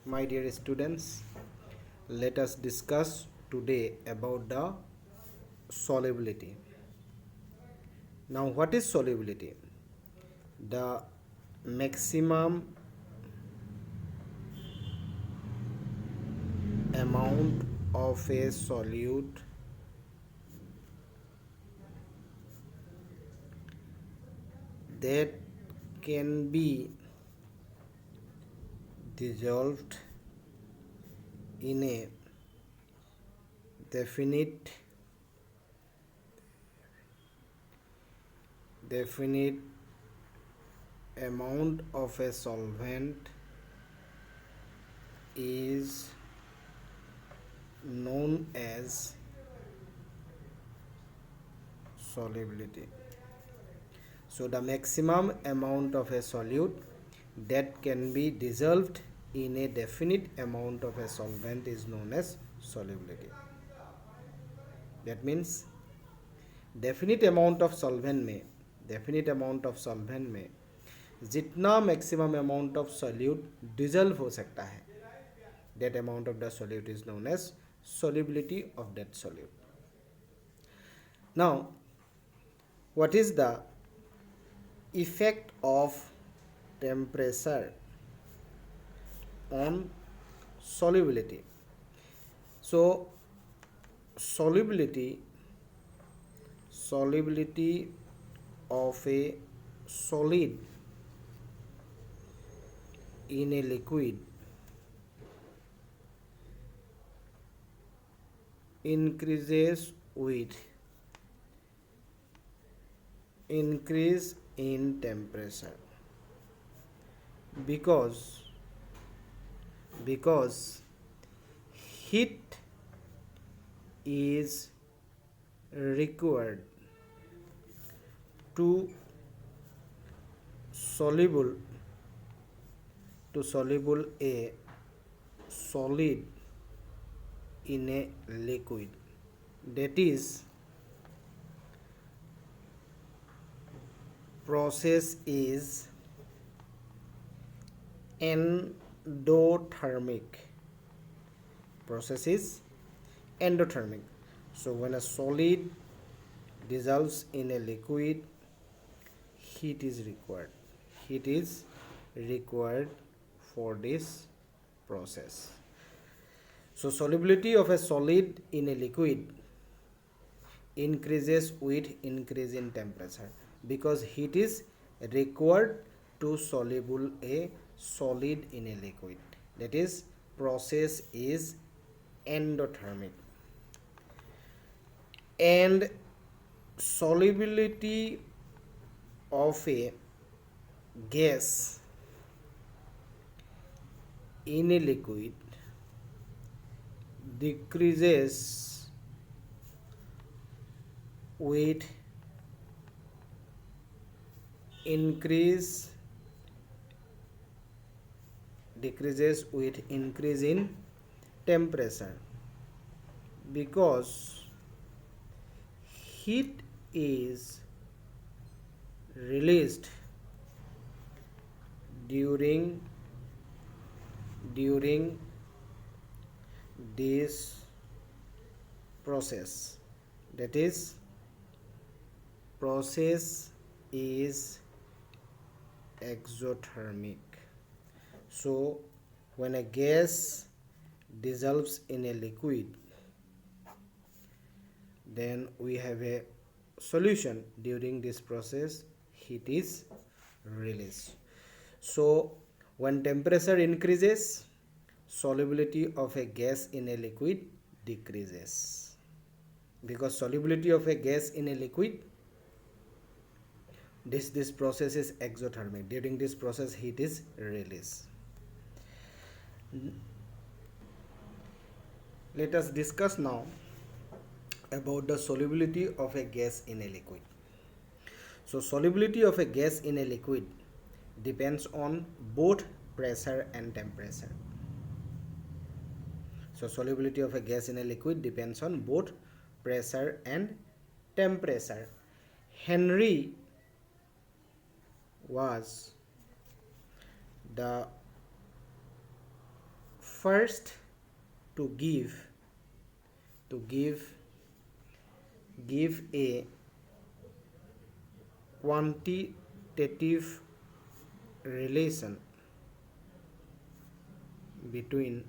My dear students, let us discuss today about the solubility. Now, what is solubility? The maximum amount of a solute that can be dissolved in a definite amount of a solvent is known as solubility. So the maximum amount of a solute that can be dissolved in a definite amount of a solvent is known as solubility. That means definite amount of solvent में जितना maximum amount of solute dissolve हो सकता है, that amount of the solute is known as solubility of that solute. Now, what is the effect of temperature on solubility? So solubility of a solid in a liquid increases with increase in temperature because heat is required to soluble a solid in a liquid. That is, process is endothermic. So when a solid dissolves in a liquid, heat is required for this process. So solubility of a solid in a liquid increases with increase in temperature because heat is required to soluble a solid in a liquid. That is, process is endothermic. And solubility of a gas in a liquid decreases with increase in temperature because heat is released during this process. That is, process is exothermic. So when a gas dissolves in a liquid, then we have a solution. During this process, heat is released. So when temperature increases, solubility of a gas in a liquid decreases because solubility of a gas in a liquid, this process is exothermic. During this process, heat is released. Let us discuss now about the solubility of a gas in a liquid. So solubility of a gas in a liquid depends on both pressure and temperature. So solubility of a gas in a liquid depends on both pressure and temperature. Henry was the first to give a quantitative relation between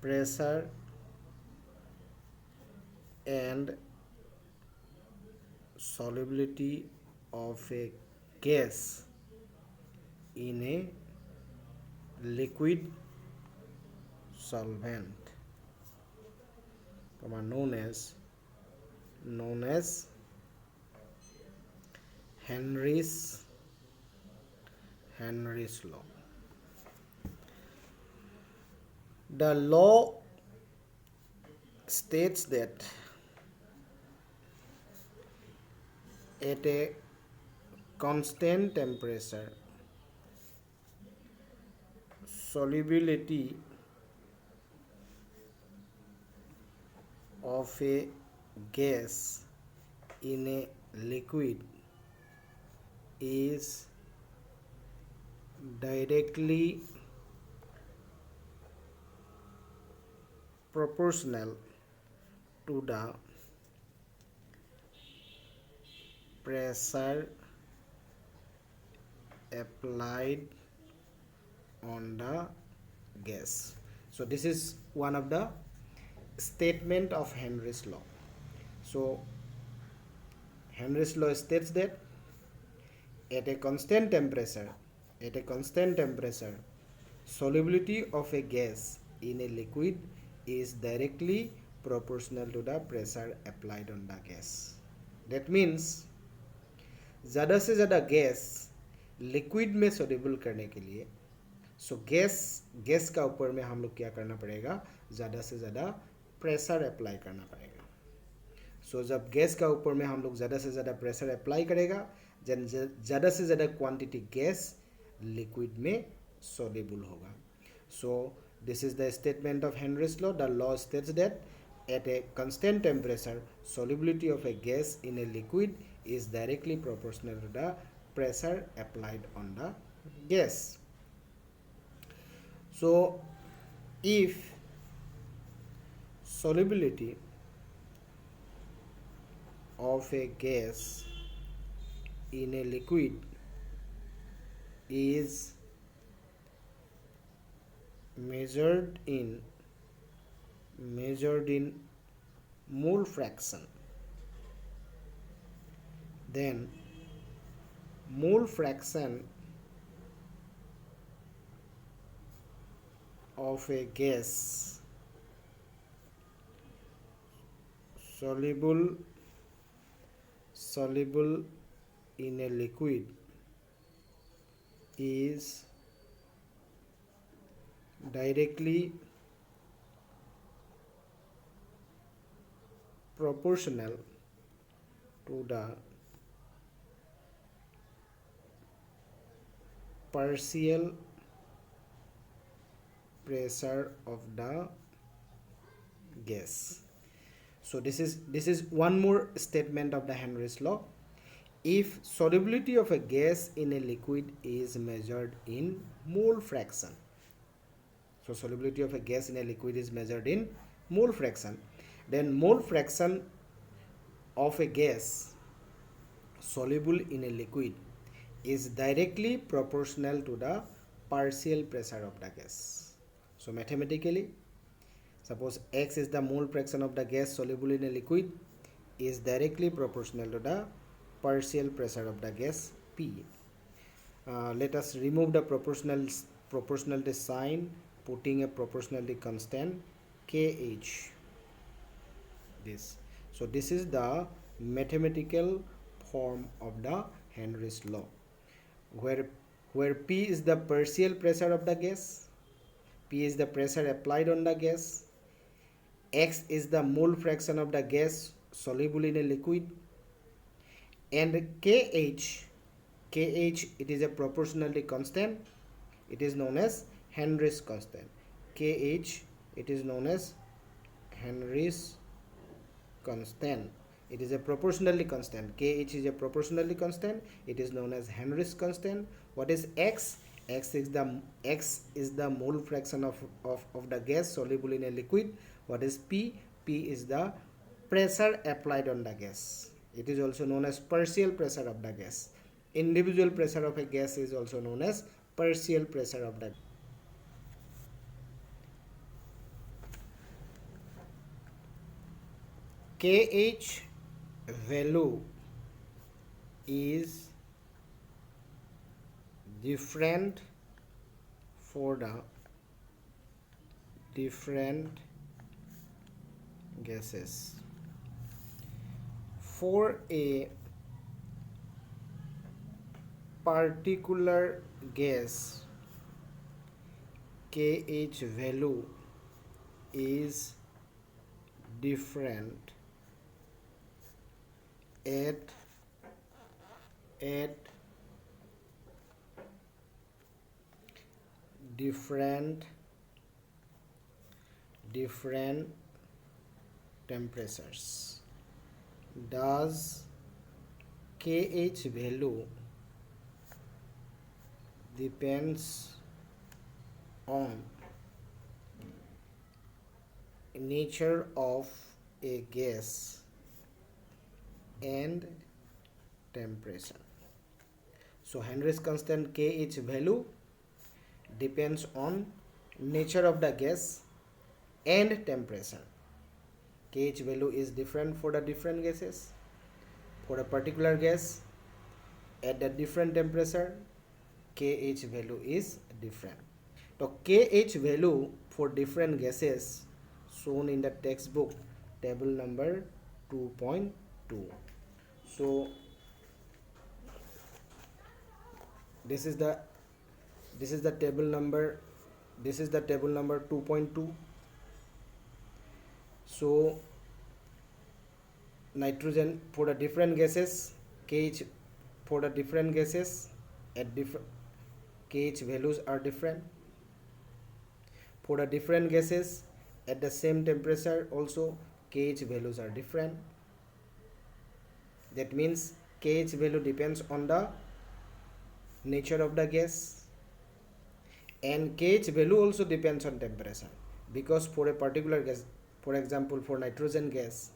pressure and solubility of a gas in a liquid solvent, known as Henry's law. The law states that at a constant temperature, solubility of a gas in a liquid is directly proportional to the pressure applied on the gas. So this is one of the statement of Henry's law. So Henry's law states that at a constant temperature, solubility of a gas in a liquid is directly proportional to the pressure applied on the gas. That means ज़्यादा से ज़्यादा gas liquid में soluble करने के लिए gas का ऊपर में हम लोग क्या करना पड़ेगा, ज़्यादा से ज़्यादा प्रेशर अप्लाई करना पड़ेगा. जब गैस का ऊपर में हम लोग ज़्यादा से ज़्यादा प्रेशर अप्लाई करेगा, ज़्यादा से ज़्यादा क्वांटिटी गैस लिक्विड में सोल्यूबल होगा. This is the statement of Henry's law. The law states that at a constant temperature, solubility of a gas in a liquid is directly proportional to the pressure applied on the gas. So, if solubility of a gas in a liquid is measured in mole fraction, then mole fraction of a gas soluble in a liquid is directly proportional to the partial pressure of the gas. So this is one more statement of the Henry's law. If solubility of a gas in a liquid is measured in mole fraction, so solubility of a gas in a liquid is measured in mole fraction, then mole fraction of a gas soluble in a liquid is directly proportional to the partial pressure of the gas. So mathematically, suppose X is the mole fraction of the gas soluble in a liquid is directly proportional to the partial pressure of the gas P. Let us remove the proportionality sign, putting a proportionality constant KH. So this is the mathematical form of the Henry's law, where P is the partial pressure of the gas, P is the pressure applied on the gas, X is the mole fraction of the gas soluble in a liquid, and KH it is a proportionality constant, it is known as Henry's constant. KH it is known as Henry's constant. It is a proportionally constant. KH is a proportionally constant. It is known as Henry's constant. What is X? X is the mole fraction of the gas soluble in a liquid. What is P? P is the pressure applied on the gas. It is also known as partial pressure of the gas. Individual pressure of a gas is also known as partial pressure of the gas. KH value is different for the different gases. For a particular gas, KH value is different at different temperatures. Does KH value depends on nature of a gas and temperature. So Henry's constant KH value depends on nature of the gas and temperature. KH value is different for the different gases. For a particular gas at a different temperature, KH value is different. So KH value for different gases shown in the textbook table number 2.2. So this is the table number 2.2. So nitrogen for the different gases, KH for the different gases at different KH values are different. For the different gases at the same temperature also KH values are different. That means KH value depends on the nature of the gas, and KH value also depends on temperature, because for a particular gas, for example for nitrogen gas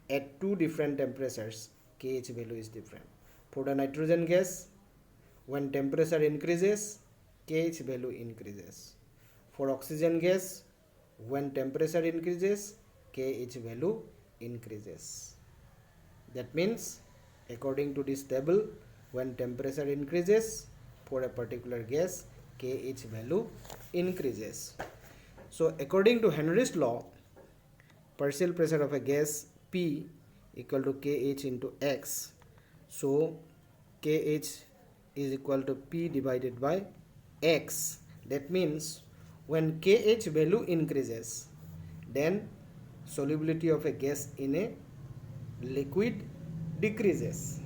at two different temperatures KH value is different. For the nitrogen gas, when temperature increases, KH value increases. For oxygen gas, when temperature increases, KH value increases. That means according to this table, when temperature increases for a particular gas, KH value increases. So according to Henry's law, partial pressure of a gas P equal to KH into X. So KH is equal to P divided by X. That means when KH value increases, then solubility of a gas in a liquid decreases.